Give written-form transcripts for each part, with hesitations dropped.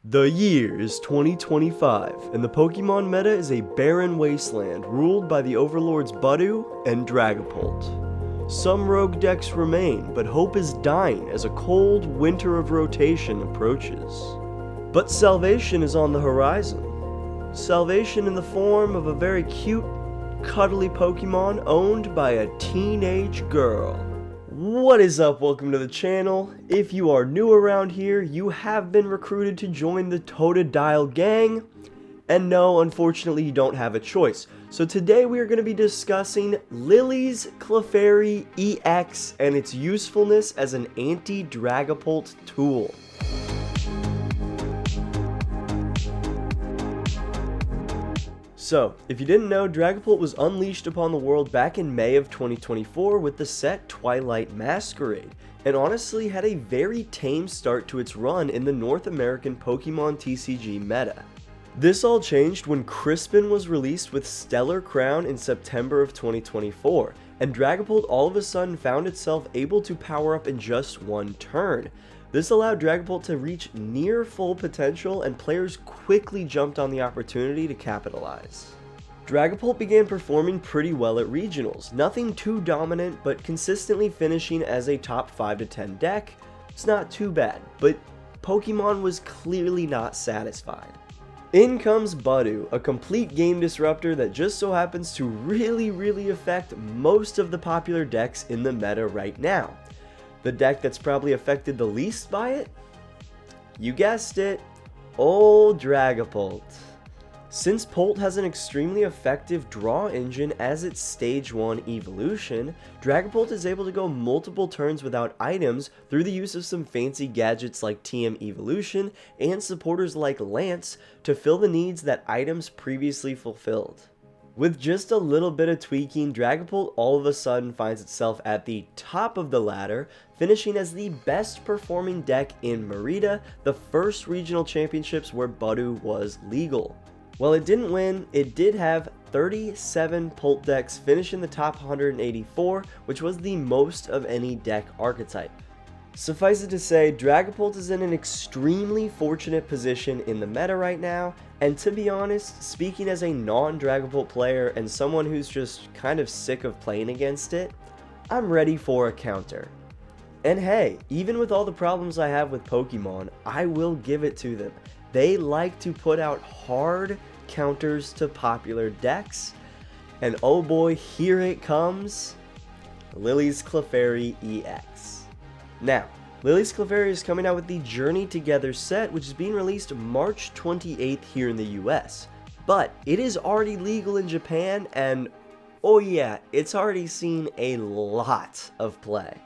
The year is 2025, and the Pokemon meta is a barren wasteland ruled by the overlords Budew and Dragapult. Some rogue decks remain, but hope is dying as a cold winter of rotation approaches. But salvation is on the horizon. Salvation in the form of a very cute, cuddly Pokemon owned by a teenage girl. What is up? Welcome to the channel. If you are new around here, you have been recruited to join the Totodile gang. And no, unfortunately, you don't have a choice. So today we are going to be discussing Lillie's Clefairy EX and its usefulness as an anti-Dragapult tool. So, if you didn't know, Dragapult was unleashed upon the world back in May of 2024 with the set Twilight Masquerade, and honestly had a very tame start to its run in the North American Pokemon TCG meta. This all changed when Crispin was released with Stellar Crown in September of 2024, and Dragapult all of a sudden found itself able to power up in just one turn. This allowed Dragapult to reach near full potential, and players quickly jumped on the opportunity to capitalize. Dragapult began performing pretty well at regionals, nothing too dominant, but consistently finishing as a top 5 to 10 deck. It's not too bad, but Pokemon was clearly not satisfied. In comes Budew, a complete game disruptor that just so happens to really affect most of the popular decks in the meta right now. The deck that's probably affected the least by it? You guessed it, old Dragapult. Since Pult has an extremely effective draw engine as its stage 1 evolution, Dragapult is able to go multiple turns without items through the use of some fancy gadgets like TM Evolution and supporters like Lance to fill the needs that items previously fulfilled. With just a little bit of tweaking, Dragapult all of a sudden finds itself at the top of the ladder, finishing as the best performing deck in Merida, the first regional championships where Budew was legal. While it didn't win, it did have 37 Pult decks finish in the top 184, which was the most of any deck archetype. Suffice it to say, Dragapult is in an extremely fortunate position in the meta right now, and to be honest, speaking as a non-Dragapult player and someone who's just kind of sick of playing against it, I'm ready for a counter. And hey, even with all the problems I have with Pokemon, I will give it to them. They like to put out hard counters to popular decks, and oh boy, here it comes, Lillie's Clefairy EX. Now, Lillie's Clefairy is coming out with the Journey Together set, which is being released March 28th here in the US. But it is already legal in Japan, and oh yeah, it's already seen a lot of play.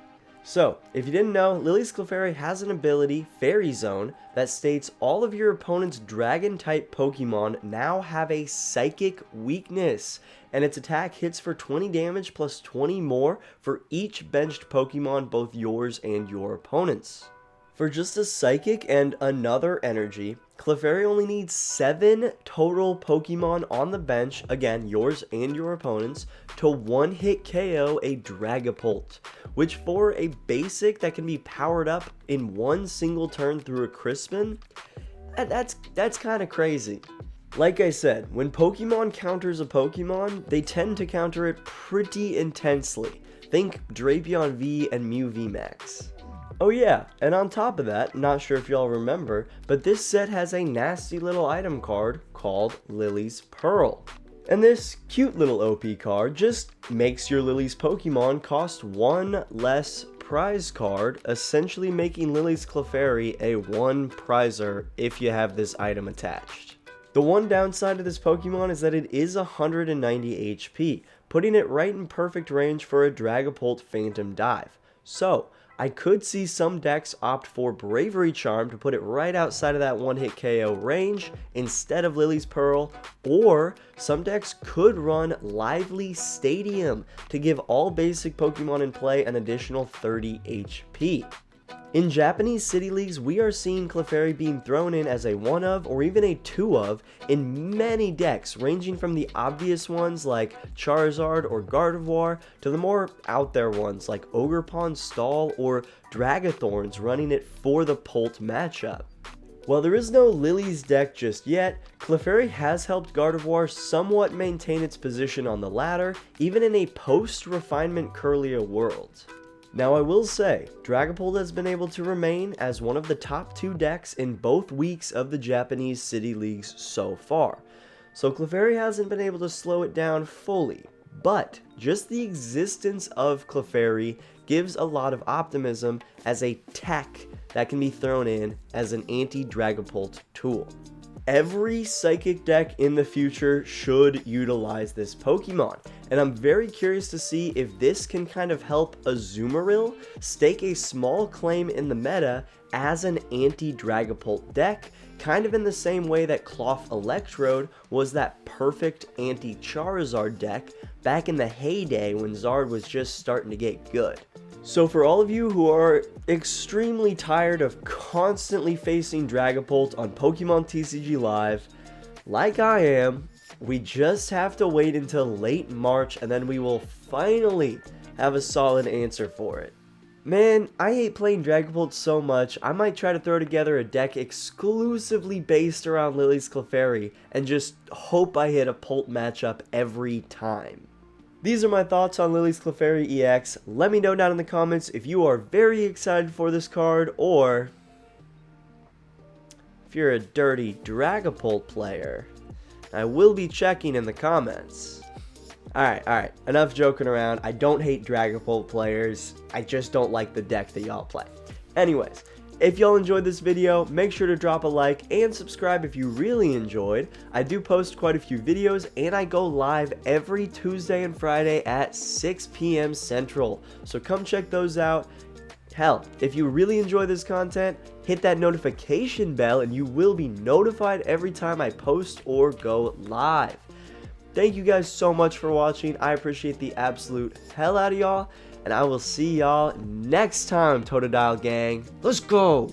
So, if you didn't know, Lillie's Clefairy has an ability, Fairy Zone, that states all of your opponent's Dragon-type Pokemon now have a Psychic weakness, and its attack hits for 20 damage plus 20 more for each benched Pokemon, both yours and your opponent's. For just a Psychic and another Energy, Clefairy only needs 7 total Pokemon on the bench, again yours and your opponent's, to one-hit KO a Dragapult, which for a basic that can be powered up in one single turn through a Crispin, that's kind of crazy. Like I said, when Pokemon counters a Pokemon, they tend to counter it pretty intensely. Think Drapion V and Mew VMAX. Oh yeah, and on top of that, not sure if y'all remember, but this set has a nasty little item card called Lillie's Pearl. And this cute little OP card just makes your Lillie's Pokemon cost 1 less prize card, essentially making Lillie's Clefairy a 1 prizer if you have this item attached. The one downside of this Pokemon is that it is 190 HP, putting it right in perfect range for a Dragapult Phantom Dive. So, I could see some decks opt for Bravery Charm to put it right outside of that one-hit KO range instead of Lillie's Pearl, or some decks could run Lively Stadium to give all basic Pokemon in play an additional 30 HP. In Japanese City Leagues, we are seeing Clefairy being thrown in as a 1 of or even a 2 of in many decks, ranging from the obvious ones like Charizard or Gardevoir to the more out there ones like Ogerpon, Stall, or Dragathorns running it for the Pult matchup. While there is no Lillie's deck just yet, Clefairy has helped Gardevoir somewhat maintain its position on the ladder, even in a post-refinement Kirlia world. Now I will say, Dragapult has been able to remain as one of the top 2 decks in both weeks of the Japanese City Leagues so far, so Clefairy hasn't been able to slow it down fully, but just the existence of Clefairy gives a lot of optimism as a tech that can be thrown in as an anti-Dragapult tool. Every Psychic deck in the future should utilize this Pokemon, and I'm very curious to see if this can kind of help Azumarill stake a small claim in the meta as an anti-Dragapult deck, kind of in the same way that Cloth Electrode was that perfect anti-Charizard deck back in the heyday when Zard was just starting to get good. So for all of you who are extremely tired of constantly facing Dragapult on Pokemon TCG Live, like I am, we just have to wait until late March and then we will finally have a solid answer for it. Man, I hate playing Dragapult so much, I might try to throw together a deck exclusively based around Lillie's Clefairy and just hope I hit a Pult matchup every time. These are my thoughts on Lillie's Clefairy EX. Let me know down in the comments if you are very excited for this card or if you're a dirty Dragapult player. I will be checking in the comments. Alright, enough joking around. I don't hate Dragapult players, I just don't like the deck that y'all play. Anyways, if y'all enjoyed this video, make sure to drop a like and subscribe if you really enjoyed. I do post quite a few videos and I go live every Tuesday and Friday at 6 p.m. Central, so come check those out. Hell, if you really enjoy this content, hit that notification bell and you will be notified every time I post or go live. Thank you guys so much for watching. I appreciate the absolute hell out of y'all, and I will see y'all next time, Totodile gang. Let's go!